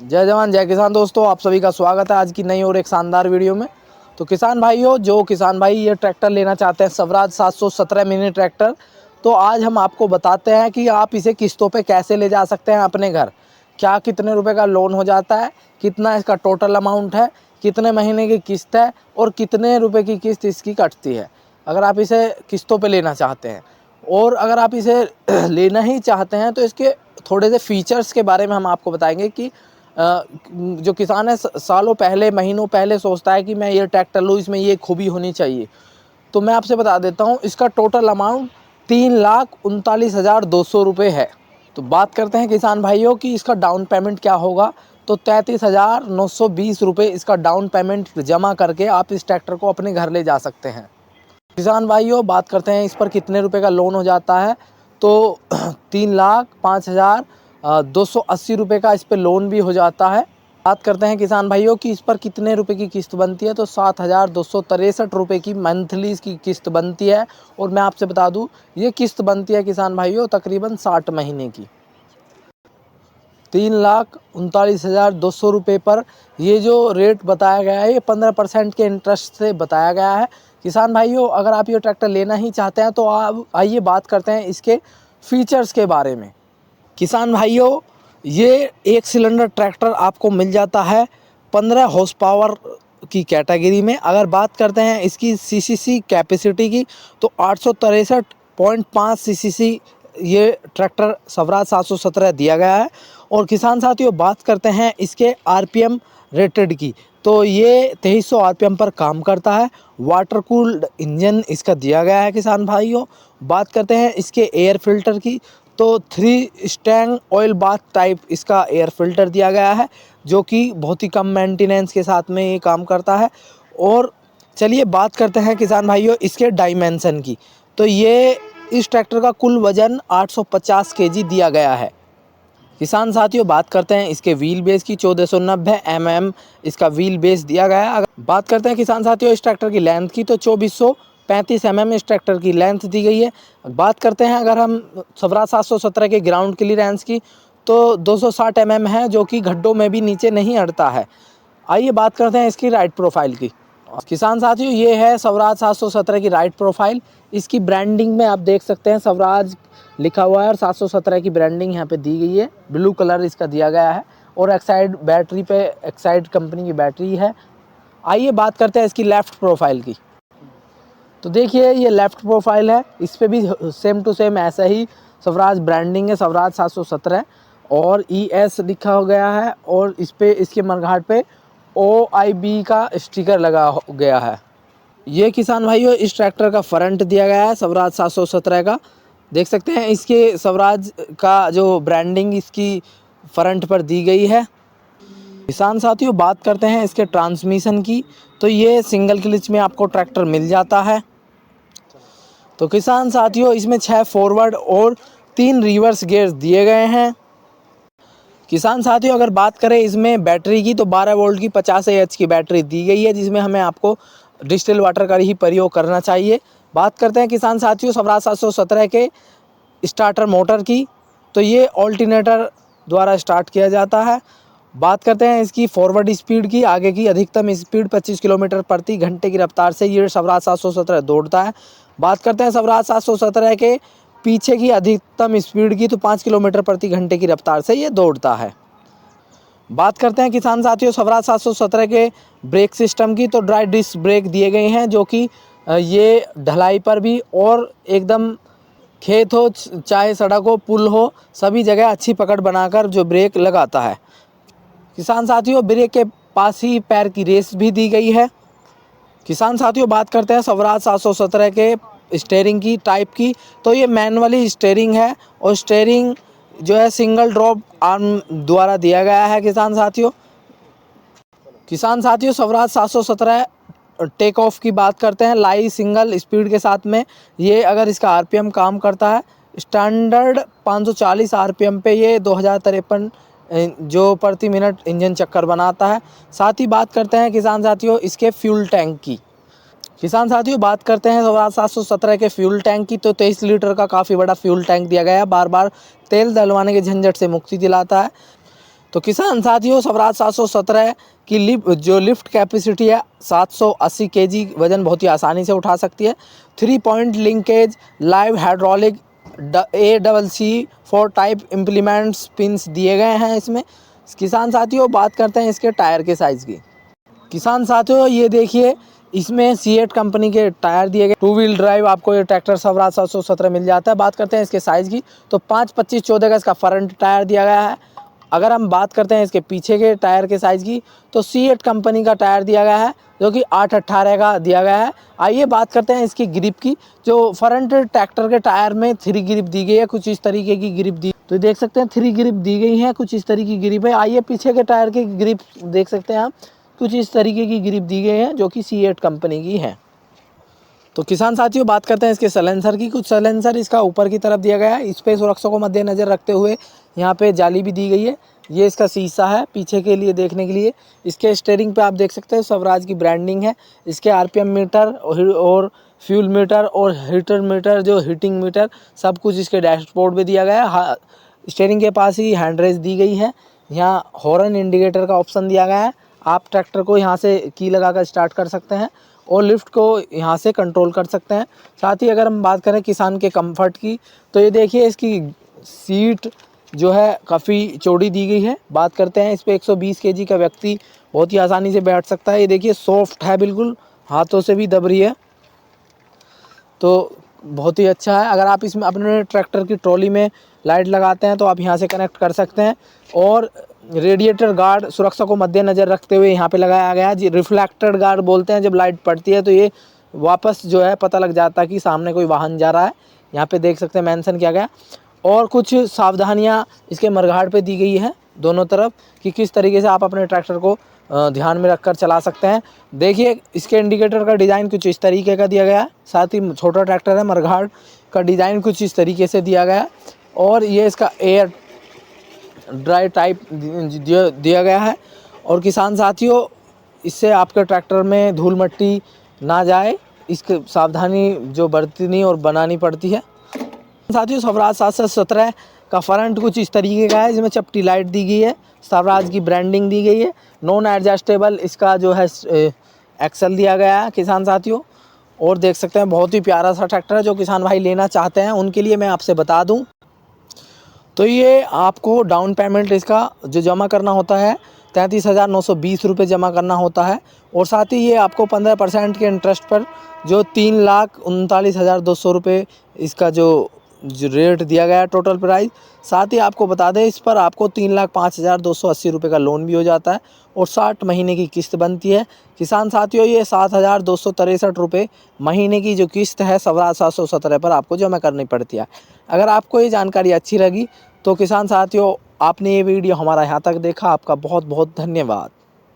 जय जवान जय किसान दोस्तों, आप सभी का स्वागत है आज की नई और एक शानदार वीडियो में। तो किसान भाइयों, जो किसान भाई ये ट्रैक्टर लेना चाहते हैं स्वराज 717 मिनी ट्रैक्टर, तो आज हम आपको बताते हैं कि आप इसे किस्तों पे कैसे ले जा सकते हैं अपने घर। क्या कितने रुपए का लोन हो जाता है, कितना इसका टोटल अमाउंट है, कितने महीने की किस्त है और कितने रुपए की किस्त इसकी कटती है अगर आप इसे किस्तों पे लेना चाहते हैं। और अगर आप इसे लेना ही चाहते हैं तो इसके थोड़े से फीचर्स के बारे में हम आपको बताएंगे कि जो किसान है सालों पहले महीनों पहले सोचता है कि मैं ये ट्रैक्टर लूँ, इसमें ये खूबी होनी चाहिए। तो मैं आपसे बता देता हूँ, इसका टोटल अमाउंट 3,39,200 रुपये है। तो बात करते हैं किसान भाइयों कि इसका डाउन पेमेंट क्या होगा। तो 33,920 रुपये इसका डाउन पेमेंट जमा करके आप इस ट्रैक्टर को अपने घर ले जा सकते हैं। किसान भाइयों, बात करते हैं इस पर कितने रुपए का लोन हो जाता है। तो 3,05,280 रुपये का इस पर लोन भी हो जाता है। बात करते हैं किसान भाइयों कि इस पर कितने रुपए की किस्त बनती है। तो 7,263 रुपये की मंथली इसकी किस्त बनती है। और मैं आपसे बता दूं, ये किस्त बनती है किसान भाइयों तकरीबन 60 महीने की। 3,39,200 रुपये पर ये जो रेट बताया गया है, ये 15% के इंटरेस्ट से बताया गया है। किसान भाइयों, अगर आप ये ट्रैक्टर लेना ही चाहते हैं तो आप आइए बात करते हैं इसके फीचर्स के बारे में। किसान भाइयों, ये एक सिलेंडर ट्रैक्टर आपको मिल जाता है 15 हॉर्स पावर की कैटेगरी में। अगर बात करते हैं इसकी सीसीसी कैपेसिटी की, तो 863.5 सीसीसी ये ट्रैक्टर स्वराज 717 दिया गया है। और किसान साथियों, बात करते हैं इसके आरपीएम रेटेड की, तो ये 2300 आरपीएम पर काम करता है। वाटर कूल्ड इंजन इसका दिया गया है। किसान भाइयों, बात करते हैं इसके एयर फिल्टर की, तो 3 स्टैंग ऑयल बाथ टाइप इसका एयर फिल्टर दिया गया है, जो कि बहुत ही कम मेंटेनेंस के साथ में ये काम करता है। और चलिए बात करते हैं किसान भाइयों इसके डायमेंशन की। तो ये इस ट्रैक्टर का कुल वजन 850 केजी दिया गया है। किसान साथियों, बात करते हैं इसके व्हील बेस की, 1490 mm इसका व्हील बेस दिया गया है। अगर बात करते हैं किसान साथियों इस ट्रैक्टर की लेंथ की, तो 2435 mm इस ट्रैक्टर की लेंथ दी गई है। बात करते हैं अगर हम स्वराज 717 के ग्राउंड क्लियरेंस की, तो 260 mm है, जो कि गड्ढों में भी नीचे नहीं अड़ता है। आइए बात करते हैं इसकी राइड प्रोफाइल की। किसान साथियों, ये है स्वराज 717 की राइड प्रोफाइल। इसकी ब्रांडिंग में आप देख सकते हैं स्वराज लिखा हुआ है और 717 की ब्रांडिंग यहाँ पे दी गई है। ब्लू कलर इसका दिया गया है और एक्साइड बैटरी पे एक्साइड कंपनी की बैटरी है। आइए बात करते हैं इसकी लेफ़्ट प्रोफाइल की। तो देखिए, ये लेफ़्ट प्रोफाइल है, इस पर भी सेम टू सेम ऐसा ही स्वराज ब्रांडिंग है, स्वराज 717 और ES लिखा हो गया है। और इस पे इसके मरघाट पे OIB का स्टिकर लगा गया है। ये किसान भाइयों इस ट्रैक्टर का फ्रंट दिया गया है स्वराज 717 का। देख सकते हैं इसके स्वराज का जो ब्रांडिंग इसकी फ्रंट पर दी गई है। किसान साथियों, बात करते हैं इसके ट्रांसमिशन की, तो ये सिंगल क्लच में आपको ट्रैक्टर मिल जाता है। तो किसान साथियों, इसमें 6 फॉरवर्ड और 3 रिवर्स गियर्स दिए गए हैं। किसान साथियों, अगर बात करें इसमें बैटरी की, तो 12 वोल्ट की 50 AH की बैटरी दी गई है, जिसमें हमें आपको डिस्टिल वाटर का ही प्रयोग करना चाहिए। बात करते हैं किसान साथियों स्वराज 717 के स्टार्टर मोटर की, तो ये ऑल्टरनेटर द्वारा स्टार्ट किया जाता है। बात करते हैं इसकी फॉरवर्ड स्पीड की, आगे की अधिकतम स्पीड 25 किलोमीटर प्रति घंटे की रफ्तार से ये स्वराज 717 दौड़ता है। बात करते हैं स्वराज 717 के पीछे की अधिकतम स्पीड की, तो 5 किलोमीटर प्रति घंटे की रफ्तार से ये दौड़ता है। बात करते हैं किसान साथियों स्वराज 717 के ब्रेक सिस्टम की, तो ड्राई डिस्क ब्रेक दिए गए हैं, जो कि ये ढलाई पर भी और एकदम खेत हो चाहे सड़क हो पुल हो, सभी जगह अच्छी पकड़ बनाकर जो ब्रेक लगाता है। किसान साथियों, ब्रेक के पास ही पैर की रेस भी दी गई है। किसान साथियों, बात करते हैं स्वराज 717 के स्टीयरिंग की टाइप की, तो ये मैनुअली स्टीयरिंग है और स्टीयरिंग जो है सिंगल ड्रॉप आर्म द्वारा दिया गया है। किसान साथियों स्वराज 717 टेक ऑफ की बात करते हैं लाई सिंगल स्पीड के साथ में। ये अगर इसका आरपीएम काम करता है स्टैंडर्ड 540 आरपीएम पे, ये 2053 जो प्रति मिनट इंजन चक्कर बनाता है। साथ ही बात करते हैं किसान साथियों इसके फ्यूल टैंक की। किसान साथियों, बात करते हैं स्वराज 717 के फ्यूल टैंक की, तो 23 लीटर का काफ़ी बड़ा फ्यूल टैंक दिया गया है। बार बार तेल डलवाने के झंझट से मुक्ति दिलाता है। तो किसान साथियों, स्वराज 717 की लिफ्ट कैपेसिटी है 780 केजी, वजन बहुत ही आसानी से उठा सकती है। 3 point linkage, live hydraulic, ACC4 type implements pins दिए गए हैं इसमें। किसान साथियों, बात करते हैं इसके टायर के साइज़ की। किसान साथियों, ये देखिए, इसमें सीएट कंपनी के टायर दिए गए। 2 व्हील ड्राइव आपको ये ट्रैक्टर स्वराज 717 मिल जाता है। बात करते हैं इसके साइज़ की, तो 5.25-14 का इसका फ्रंट टायर दिया गया है। अगर हम बात करते हैं इसके पीछे के टायर के साइज़ की, तो सीएट कंपनी का टायर दिया गया है, जो कि 8.18 का दिया गया है। आइए बात करते हैं इसकी ग्रिप की। जो फ्रंट ट्रैक्टर के टायर में 3 ग्रिप दी गई है, कुछ इस तरीके की ग्रिप दी, तो देख सकते हैं 3 ग्रिप दी गई है, कुछ इस तरीके की ग्रिप है। आइए पीछे के टायर की ग्रिप देख सकते हैं आप, कुछ इस तरीके की ग्रिप दी गई है, जो कि सीएट कंपनी की है। तो किसान साथियों, बात करते हैं इसके सलेंसर की। कुछ सलेंसर इसका ऊपर की तरफ दिया गया है, इस पे सुरक्षा को मद्देनज़र रखते हुए यहाँ पे जाली भी दी गई है। ये इसका शीशा है पीछे के लिए देखने के लिए। इसके स्टीयरिंग पे आप देख सकते हैं स्वराज की ब्रांडिंग है। इसके आरपीएम मीटर और फ्यूल मीटर और हीटर मीटर, जो हीटिंग मीटर, सब कुछ इसके डैशबोर्ड पे दिया गया है। स्टीयरिंग के पास ही हैंड रेस्ट दी गई है। यहाँ हॉर्न इंडिकेटर का ऑप्शन दिया गया है। आप ट्रैक्टर को यहाँ से की लगाकर स्टार्ट कर सकते हैं और लिफ्ट को यहाँ से कंट्रोल कर सकते हैं। साथ ही अगर हम बात करें किसान के कंफर्ट की, तो ये देखिए, इसकी सीट जो है काफ़ी चौड़ी दी गई है। बात करते हैं इस पे 120 केजी का व्यक्ति बहुत ही आसानी से बैठ सकता है। ये देखिए, सॉफ्ट है, बिल्कुल हाथों से भी दब रही है, तो बहुत ही अच्छा है। अगर आप इसमें अपने ट्रैक्टर की ट्रॉली में लाइट लगाते हैं तो आप यहाँ से कनेक्ट कर सकते हैं। और रेडिएटर गार्ड सुरक्षा को मद्देनज़र रखते हुए यहाँ पे लगाया गया है। रिफ्लेक्टेड गार्ड बोलते हैं, जब लाइट पड़ती है तो ये वापस जो है पता लग जाता है कि सामने कोई वाहन जा रहा है। यहाँ पे देख सकते हैं मेंशन किया गया। और कुछ सावधानियाँ इसके मरघाट पे दी गई है दोनों तरफ, कि किस तरीके से आप अपने ट्रैक्टर को ध्यान में रखकर चला सकते हैं। देखिए, इसके इंडिकेटर का डिज़ाइन कुछ इस तरीके का दिया गया है। साथ ही छोटा ट्रैक्टर है, मरघाट का डिज़ाइन कुछ इस तरीके से दिया गया है। और ये इसका एयर ड्राई टाइप दिया गया है। और किसान साथियों, इससे आपके ट्रैक्टर में धूल मिट्टी ना जाए, इसकी सावधानी जो बरतनी और बनानी पड़ती है। साथियों, स्वराज 717 का फ्रंट कुछ इस तरीके का है, जिसमें चपटी लाइट दी गई है, स्वराज की ब्रांडिंग दी गई है। नॉन एडजस्टेबल इसका जो है एक्सल दिया गया है किसान साथियों। और देख सकते हैं, बहुत ही प्यारा सा ट्रैक्टर है। जो किसान भाई लेना चाहते हैं उनके लिए मैं आपसे बता दूं, तो ये आपको डाउन पेमेंट इसका जो जमा करना होता है 33,920 रुपये जमा करना होता है। और साथ ही ये आपको 15% के इंटरेस्ट पर जो 3,39,200 रुपये इसका जो रेट दिया गया है, टोटल प्राइस। साथ ही आपको बता दें, इस पर आपको 3,05,280 रुपये का लोन भी हो जाता है और 60 महीने की किस्त बनती है। किसान साथियों, ये 7,263 रुपये महीने की जो किस्त है स्वराज 717 पर आपको जमा करनी पड़ती है। अगर आपको ये जानकारी अच्छी लगी तो किसान साथियों, आपने ये वीडियो हमारा यहाँ तक देखा, आपका बहुत बहुत धन्यवाद।